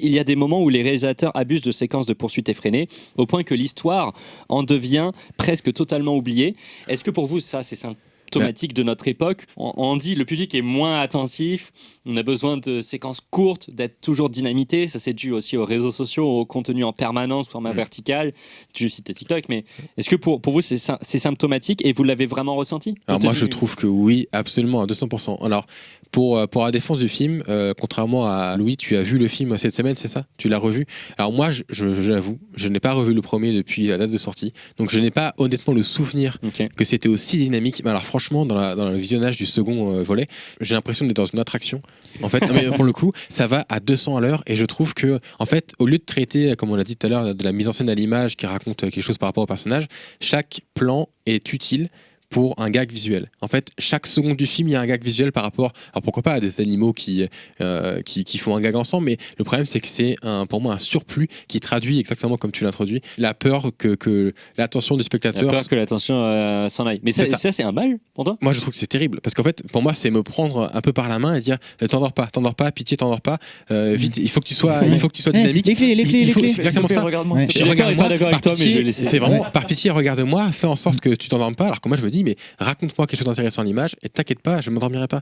Il y a des moments où les réalisateurs abusent de séquences de poursuites effrénées, au point que l'histoire en devient presque totalement oubliée. Est-ce que pour vous, ça, c'est symptomatique de notre époque? On dit le public est moins attentif, on a besoin de séquences courtes, d'être toujours dynamité. Ça, c'est dû aussi aux réseaux sociaux, au contenu en permanence, format vertical. Tu citais TikTok, mais est-ce que pour vous, c'est symptomatique et vous l'avez vraiment ressenti? Alors moi, je trouve que oui, absolument, à 200%. Alors, pour la défense du film, contrairement à Louis, tu as vu le film cette semaine, c'est ça? Tu l'as revu? Alors moi, j'avoue, je n'ai pas revu le premier depuis la date de sortie, donc je n'ai pas honnêtement le souvenir que c'était aussi dynamique. Mais alors franchement, dans le visionnage du second volet, j'ai l'impression d'être dans une attraction. En fait, mais pour le coup, ça va à 200 à l'heure, et je trouve que, en fait, au lieu de traiter, comme on l'a dit tout à l'heure, de la mise en scène à l'image qui raconte quelque chose par rapport au personnage, chaque plan est utile pour un gag visuel. En fait, chaque seconde du film, il y a un gag visuel par rapport, alors pourquoi pas à des animaux qui font un gag ensemble, mais le problème, c'est que c'est pour moi un surplus qui traduit exactement comme tu l'introduis, la peur que l'attention du spectateur... La peur que l'attention s'en aille. Mais ça, c'est un mal pour toi? Moi, je trouve que c'est terrible, parce qu'en fait, pour moi, c'est me prendre un peu par la main et dire t'endors pas, pitié, t'endors pas, vite, il faut que tu sois dynamique. Les clés. C'est exactement ça. Regarde-moi. Je suis pas d'accord avec toi, mais je vais laisser. C'est vraiment par pitié, regarde-moi, fais en sorte que tu t'endormes pas. Alors que moi, je me dis, mais raconte-moi quelque chose d'intéressant à l'image et t'inquiète pas, je m'endormirai pas.